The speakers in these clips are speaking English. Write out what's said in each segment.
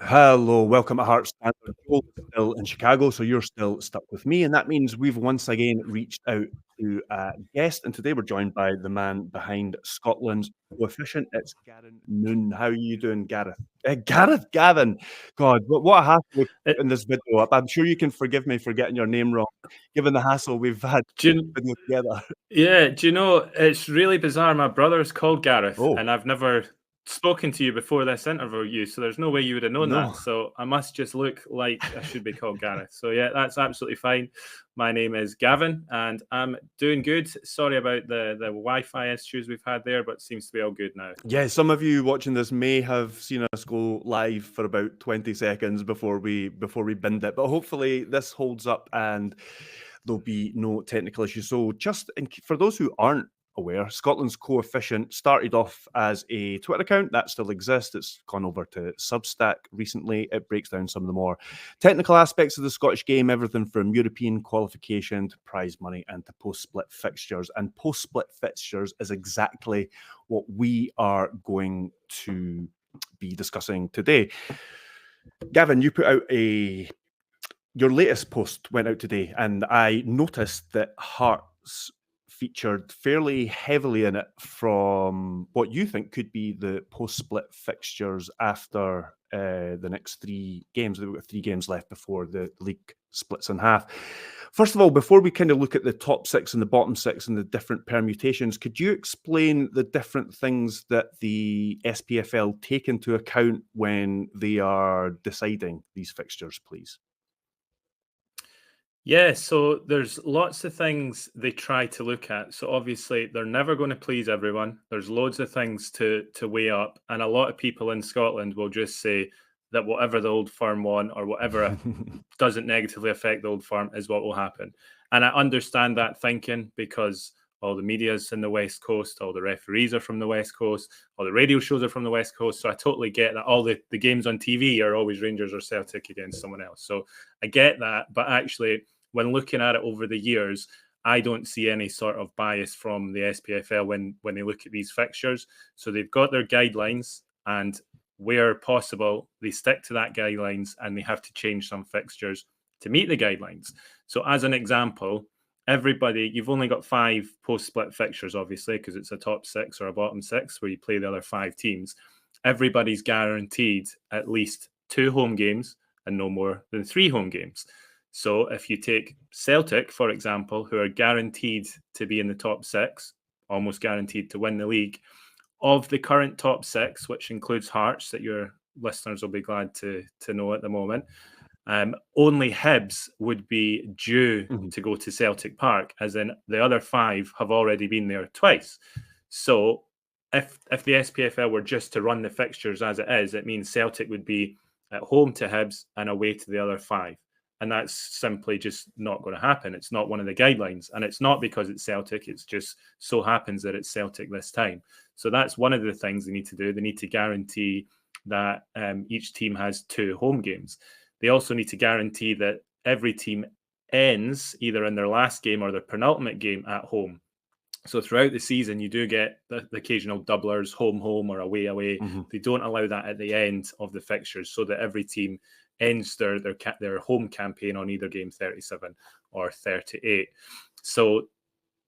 Hello, welcome to Heart Standard. Joel is still in Chicago, so you're still stuck with me, and that means we've once again reached out to a guest, and today we're joined by the man behind Scotland's coefficient. It's Gavin Noon. How are you doing, Gareth? Gavin. God, what a hassle we've It, put in this video up. I'm sure you can forgive me for getting your name wrong, given the hassle we've had do putting you, the video together. do you know, it's really bizarre. My brother's called Gareth, Oh, and I've never spoken to you before this interview, so there's no way you would have known no. that. So I must just look like I should be called Gareth. So yeah, that's absolutely fine. My name is Gavin, and I'm doing good. Sorry about the Wi-Fi issues we've had there, but it seems to be all good now. Yeah, some of you watching this may have seen us go live for about 20 seconds before we binned it, but hopefully this holds up and there'll be no technical issues. So for those who aren't aware, Scotland's coefficient started off as a Twitter account that still exists. It's gone over to Substack recently. It breaks down some of the more technical aspects of the Scottish game, everything from European qualification to prize money and to post-split fixtures. And post-split fixtures is exactly what we are going to be discussing today. Gavin, you put out your latest post went out today, and I noticed that Hearts featured fairly heavily in it from what you think could be the post-split fixtures after the next three games. We've got 3 games left before the league splits in half. First of all, before we kind of look at the top 6 and the bottom 6 and the different permutations, could you explain the different things that the SPFL take into account when they are deciding these fixtures, please? Yeah, so there's lots of things they try to look at. So obviously they're never going to please everyone. There's loads of things to weigh up, and a lot of people in Scotland will just say that whatever the old firm want or whatever doesn't negatively affect the old firm is what will happen. And I understand that thinking because all the media's in the West Coast, all the referees are from the West Coast, all the radio shows are from the West Coast. So I totally get that all the games on TV are always Rangers or Celtic against someone else. So I get that, but actually when looking at it over the years, I don't see any sort of bias from the SPFL when they look at these fixtures. So they've got their guidelines, and where possible, they stick to that guidelines, and they have to change some fixtures to meet the guidelines. So as an example, you've only got 5 post-split fixtures, obviously, because it's a top 6 or a bottom 6 where you play the other 5 teams. Everybody's guaranteed at least 2 home games and no more than 3 home games. So if you take Celtic, for example, who are guaranteed to be in the top 6, almost guaranteed to win the league, of the current top 6, which includes Hearts, that your listeners will be glad to know at the moment, only Hibs would be due to go to Celtic Park, as in the other 5 have already been there twice. So if the SPFL were just to run the fixtures as it is, it means Celtic would be at home to Hibs and away to the other 5. And that's simply just not going to happen. It's not one of the guidelines. And it's not because it's Celtic. It's just so happens that it's Celtic this time. So that's one of the things they need to do. They need to guarantee that each team has 2 home games. They also need to guarantee that every team ends either in their last game or their penultimate game at home. So throughout the season, you do get the occasional doublers, home, or away. They don't allow that at the end of the fixtures, so that every team ends their home campaign on either game 37 or 38. So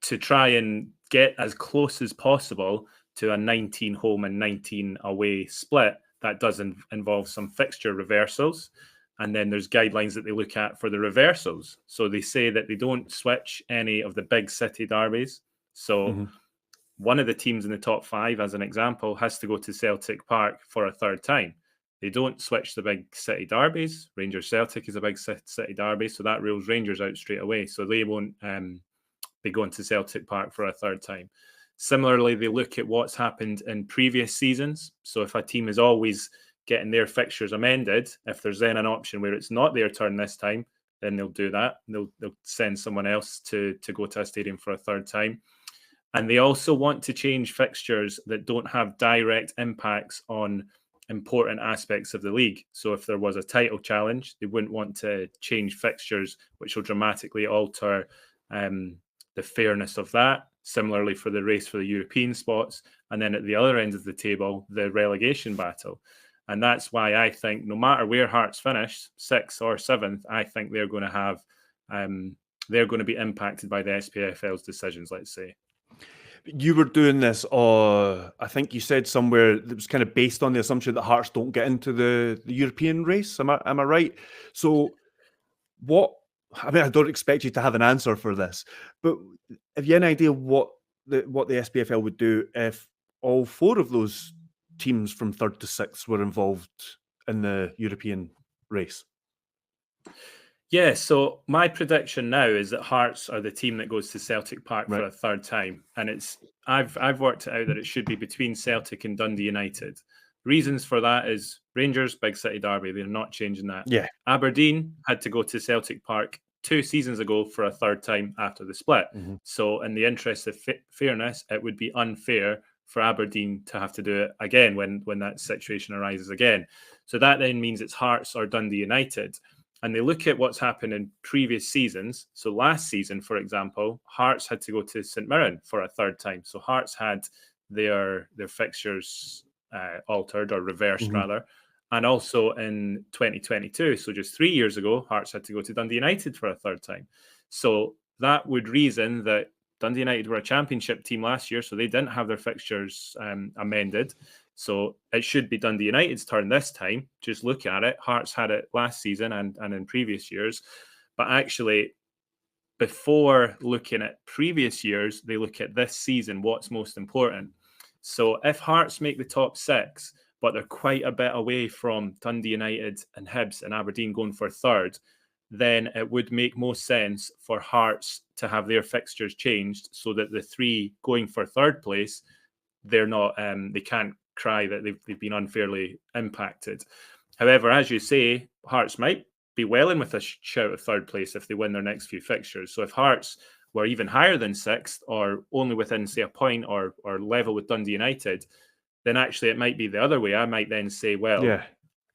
to try and get as close as possible to a 19 home and 19 away split, that does involve some fixture reversals. And then there's guidelines that they look at for the reversals. So they say that they don't switch any of the big city derbies. So one of the teams in the top 5, as an example, has to go to Celtic Park for a third time. They don't switch the big city derbies. Rangers Celtic is a big city derby, so that rules Rangers out straight away. So they won't be going to Celtic Park for a third time. Similarly, they look at what's happened in previous seasons. So if a team is always getting their fixtures amended, if there's then an option where it's not their turn this time, then they'll do that. They'll send someone else to go to a stadium for a third time. And they also want to change fixtures that don't have direct impacts on important aspects of the league. So if there was a title challenge, they wouldn't want to change fixtures which will dramatically alter the fairness of that. Similarly for the race for the European spots. And then at the other end of the table, the relegation battle. And that's why I think no matter where Hearts finish, 6th or 7th, I think they're going to have they're going to be impacted by the SPFL's decisions, let's say. You were doing this, I think you said somewhere that was kind of based on the assumption that Hearts don't get into the European race. Am I right? So I don't expect you to have an answer for this, but have you any idea what the SPFL would do if all 4 of those teams from 3rd to 6th were involved in the European race? Yeah, so my prediction now is that Hearts are the team that goes to Celtic Park for Right. a 3rd time, and I've worked it out that it should be between Celtic and Dundee United. Reasons for that is Rangers, big city derby, they're not changing that. Yeah. Aberdeen had to go to Celtic Park 2 seasons ago for a 3rd time after the split. Mm-hmm. So in the interest of fairness, it would be unfair for Aberdeen to have to do it again when that situation arises again. So that then means it's Hearts or Dundee United. And they look at what's happened in previous seasons. So last season, for example, Hearts had to go to St Mirren for a 3rd time. So Hearts had their fixtures altered or reversed, Mm-hmm. rather. And also in 2022, so just 3 years ago, Hearts had to go to Dundee United for a 3rd time. So that would reason that Dundee United were a championship team last year, so they didn't have their fixtures amended. So it should be Dundee United's turn this time. Just look at it. Hearts had it last season and in previous years. But actually, before looking at previous years, they look at this season, what's most important. So if Hearts make the top 6, but they're quite a bit away from Dundee United and Hibs and Aberdeen going for 3rd, then it would make most sense for Hearts to have their fixtures changed so that the 3 going for 3rd place, they're not, they can't cry that they've been unfairly impacted. However, as you say, Hearts might be well in with a shout of 3rd place if they win their next few fixtures. So if Hearts were even higher than 6th or only within, say, a point or level with Dundee United, then actually it might be the other way. I might then say, well,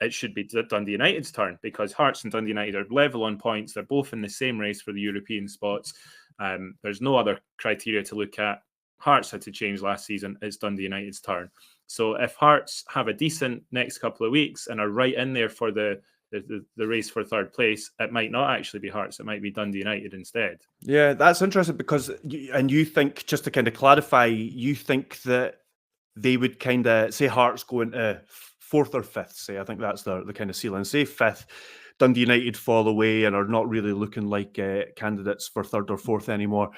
it should be Dundee United's turn because Hearts and Dundee United are level on points. They're both in the same race for the European spots. There's no other criteria to look at. Hearts had to change last season. It's Dundee United's turn. So if Hearts have a decent next couple of weeks and are right in there for the race for 3rd place, it might not actually be Hearts. It might be Dundee United instead. Yeah, that's interesting because, you think, just to kind of clarify, you think that they would kind of say Hearts go into 4th or 5th, say. I think that's the kind of ceiling. Say 5th, Dundee United fall away and are not really looking like candidates for 3rd or 4th anymore.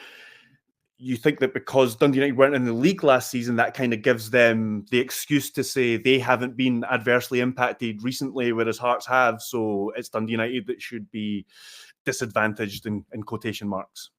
You think that because Dundee United weren't in the league last season, that kind of gives them the excuse to say they haven't been adversely impacted recently, whereas Hearts have, so it's Dundee United that should be disadvantaged in quotation marks.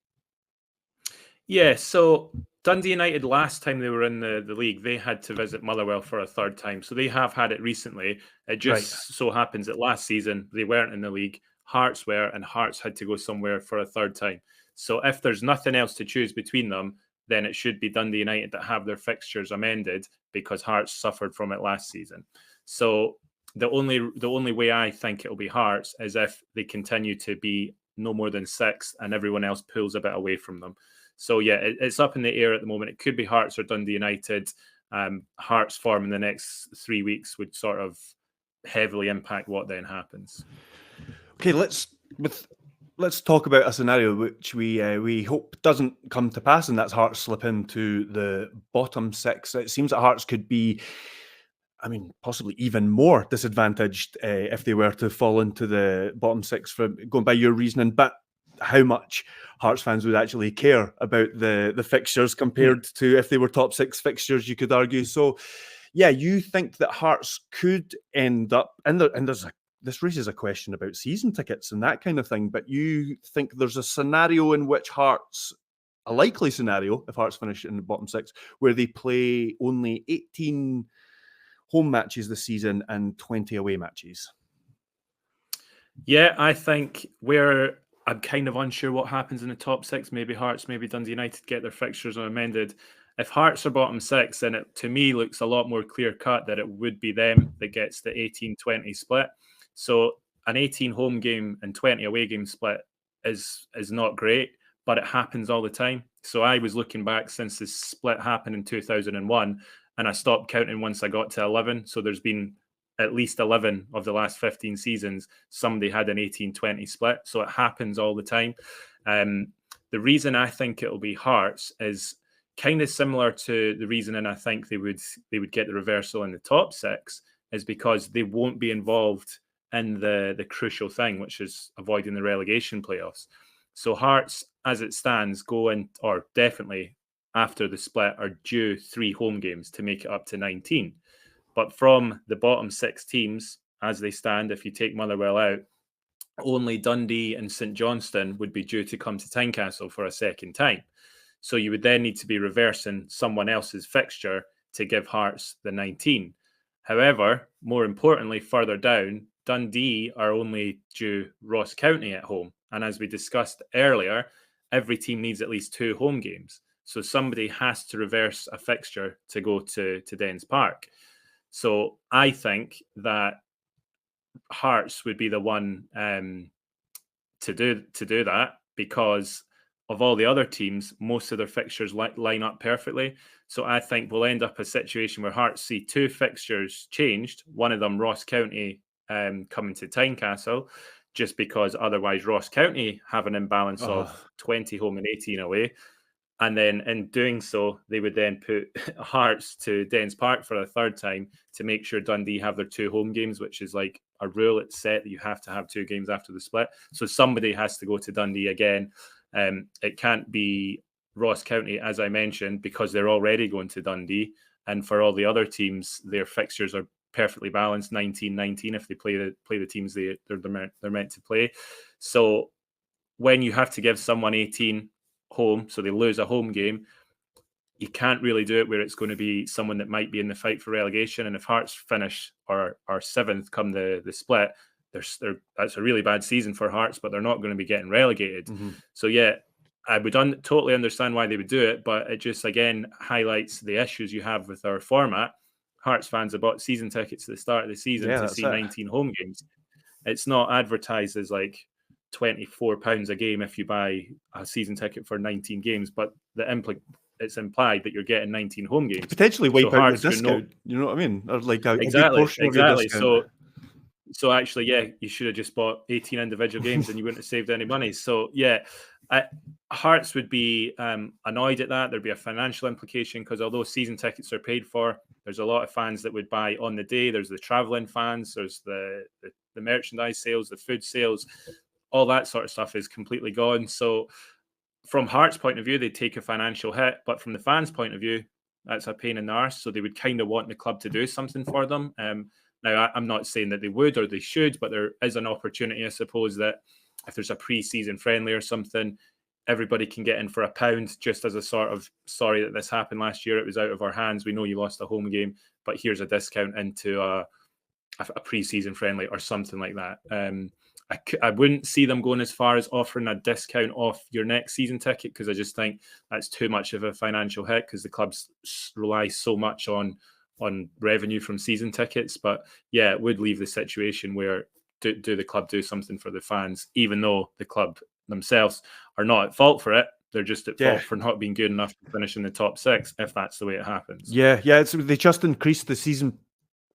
Yeah, so Dundee United, last time they were in the league, they had to visit Motherwell for a 3rd time. So they have had it recently. It just so happens that last season they weren't in the league. Hearts were, and Hearts had to go somewhere for a 3rd time. So if there's nothing else to choose between them, then it should be Dundee United that have their fixtures amended because Hearts suffered from it last season. So the only way I think it'll be Hearts is if they continue to be no more than 6th and everyone else pulls a bit away from them. So yeah, it's up in the air at the moment. It could be Hearts or Dundee United. Hearts form in the next 3 weeks would sort of heavily impact what then happens. Okay, let's talk about a scenario which we hope doesn't come to pass, and that's Hearts slip into the bottom 6. It seems that Hearts could be, possibly even more disadvantaged if they were to fall into the bottom 6, from going by your reasoning. But how much Hearts fans would actually care about the fixtures compared to if they were top 6 fixtures, you could argue. So, yeah, you think that Hearts could end up, and this raises a question about season tickets and that kind of thing, but you think there's a scenario in which Hearts, a likely scenario, if Hearts finish in the bottom 6, where they play only 18 home matches this season and 20 away matches? Yeah, I think I'm kind of unsure what happens in the top 6. Maybe Hearts, maybe Dundee United get their fixtures amended. If Hearts are bottom 6, then it, to me, looks a lot more clear-cut that it would be them that gets the 18-20 split. So an 18 home game and 20 away game split is not great, but it happens all the time. So I was looking back since this split happened in 2001, and I stopped counting once I got to 11. So there's been at least 11 of the last 15 seasons, somebody had an 18-20 split. So it happens all the time. The reason I think it'll be Hearts is kind of similar to the reasoning I think they would get the reversal in the top six, is because they won't be involved in the crucial thing, which is avoiding the relegation playoffs. So Hearts, as it stands, go in, or definitely after the split, are due 3 home games to make it up to 19. But from the bottom 6 teams, as they stand, if you take Motherwell out, only Dundee and St Johnstone would be due to come to Tynecastle for a second time. So you would then need to be reversing someone else's fixture to give Hearts the 19. However, more importantly, further down, Dundee are only due Ross County at home. And as we discussed earlier, every team needs at least 2 home games. So somebody has to reverse a fixture to go to Dens Park. So I think that Hearts would be the one to do that, because of all the other teams, most of their fixtures line up perfectly. So I think we'll end up a situation where Hearts see 2 fixtures changed, one of them Ross County coming to Tynecastle, just because otherwise Ross County have an imbalance of 20 home and 18 away. And then in doing so, they would then put Hearts to Dens Park for a third time to make sure Dundee have their 2 home games, which is like a rule. It's set that you have to have 2 games after the split. So somebody has to go to Dundee again. It can't be Ross County, as I mentioned, because they're already going to Dundee. And for all the other teams, their fixtures are perfectly balanced, 19-19 if they play the teams they're meant to play. So when you have to give someone 18 home, so they lose a home game, you can't really do it where it's going to be someone that might be in the fight for relegation. And if Hearts finish or are 7th come the split, that's a really bad season for Hearts, but they're not going to be getting relegated. So yeah, I would totally understand why they would do it, but it just again highlights the issues you have with our format. Hearts fans have bought season tickets at the start of the season to see 19 home games. It's not advertised as like £24 a game if you buy a season ticket for 19 games, but it's implied that you're getting 19 home games. Potentially wipe out your discount. You know what I mean? Or like a big portion of your discount. So actually, yeah, you should have just bought 18 individual games and you wouldn't have saved any money. So yeah, Hearts would be annoyed at that. There'd be a financial implication, because although season tickets are paid for, there's a lot of fans that would buy on the day. There's the travelling fans, there's the merchandise sales, the food sales, all that sort of stuff is completely gone. So from Hearts' point of view, they take a financial hit, but from the fans' point of view, that's a pain in the arse. So they would kind of want the club to do something for them. Now, I'm not saying that they would or they should, but there is an opportunity, I suppose, that if there's a pre-season friendly or something, everybody can get in for £1 just as a sort of, sorry that this happened last year, it was out of our hands, we know you lost a home game, but here's a discount into a pre-season friendly or something like that. I wouldn't see them going as far as offering a discount off your next season ticket, because I just think that's too much of a financial hit, because the clubs rely so much on revenue from season tickets. But yeah, it would leave the situation where do the club do something for the fans, even though the club themselves are not at fault for it. They're just at fault for not being good enough to finish in the top 6, if that's the way it happens. Yeah. They just increased the season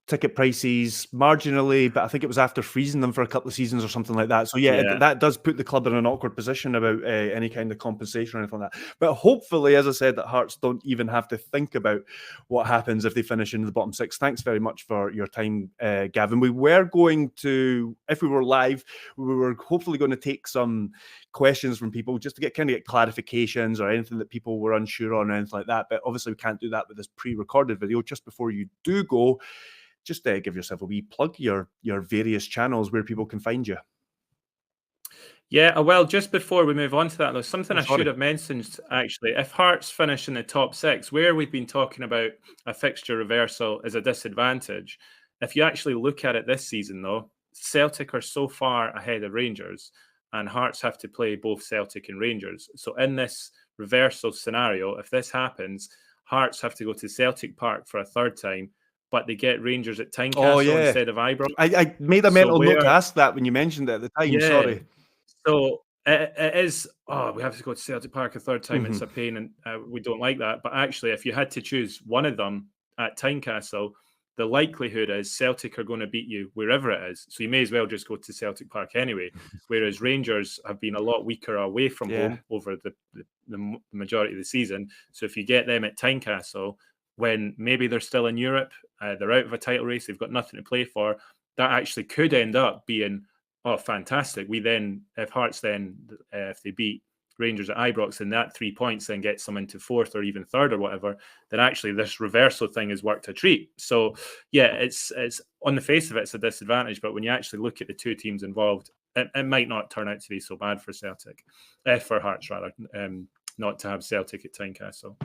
ticket prices marginally, but I think it was after freezing them for a couple of seasons or something like that. So that does put the club in an awkward position about any kind of compensation or anything like that. But hopefully, as I said, that Hearts don't even have to think about what happens if they finish in the bottom 6. Thanks very much for your time, Gavin. We were going to, if we were live, we were hopefully going to take some questions from people just to get clarifications or anything that people were unsure on or anything like that. But obviously, we can't do that with this pre-recorded video. Just before you do go, just give yourself a wee plug, your various channels where people can find you. Yeah, well, just before we move on to that, there's something I should have mentioned, actually. If Hearts finish in the top 6, where we've been talking about a fixture reversal is a disadvantage, if you actually look at it this season, though, Celtic are so far ahead of Rangers, and Hearts have to play both Celtic and Rangers. So in this reversal scenario, if this happens, Hearts have to go to Celtic Park for a third time, but they get Rangers at Tynecastle instead of Ibrox. I made a mental note to ask that when you mentioned it at the time. Sorry. So it is, we have to go to Celtic Park a third time. It's a pain, and we don't like that. But actually, if you had to choose one of them at Tynecastle, the likelihood is Celtic are going to beat you wherever it is. So you may as well just go to Celtic Park anyway. Whereas Rangers have been a lot weaker away from home over the majority of the season. So if you get them at Tynecastle, when maybe they're still in Europe, they're out of a title race, they've got nothing to play for, that actually could end up being, oh, fantastic. We then, if Hearts then, if they beat Rangers at Ibrox and that 3 points then gets them into fourth or even third or whatever, then actually this reversal thing has worked a treat. So yeah, it's on the face of it, it's a disadvantage, but when you actually look at the two teams involved, it might not turn out to be so bad for Celtic, for Hearts rather, not to have Celtic at Tynecastle.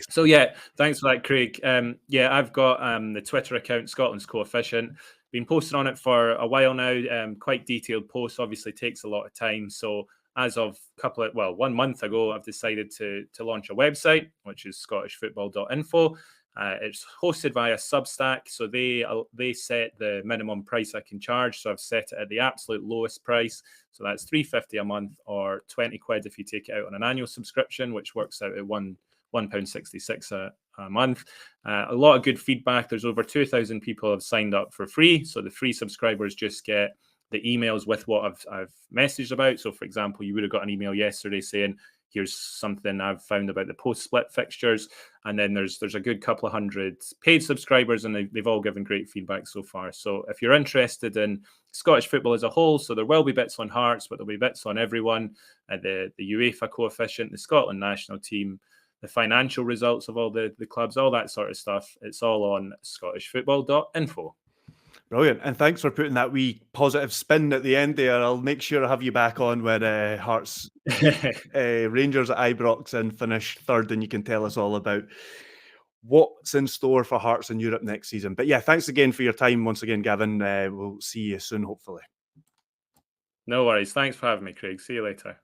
So yeah, thanks for that, Craig. Yeah, I've got the Twitter account, Scotland's Coefficient. Been posting on it for a while now. Quite detailed posts, obviously takes a lot of time. So as of 1 month ago, I've decided to launch a website, which is scottishfootball.info. It's hosted via Substack, so they set the minimum price I can charge. So I've set it at the absolute lowest price. So that's £3.50 a month or 20 quid if you take it out on an annual subscription, which works out at £1.66 a month. A lot of good feedback. There's over 2,000 people have signed up for free. So the free subscribers just get the emails with what I've messaged about. So for example, you would have got an email yesterday saying, here's something I've found about the post-split fixtures. And then there's a good couple of hundred paid subscribers, and they've all given great feedback so far. So if you're interested in Scottish football as a whole, so there will be bits on Hearts, but there'll be bits on everyone, the UEFA coefficient, the Scotland national team, the financial results of all the clubs, all that sort of stuff. It's all on scottishfootball.info. Brilliant. And thanks for putting that wee positive spin at the end there. I'll make sure I have you back on when Hearts Rangers at Ibrox and finish third, and you can tell us all about what's in store for Hearts in Europe next season. But yeah, thanks again for your time once again, Gavin. We'll see you soon, hopefully. No worries. Thanks for having me, Craig. See you later.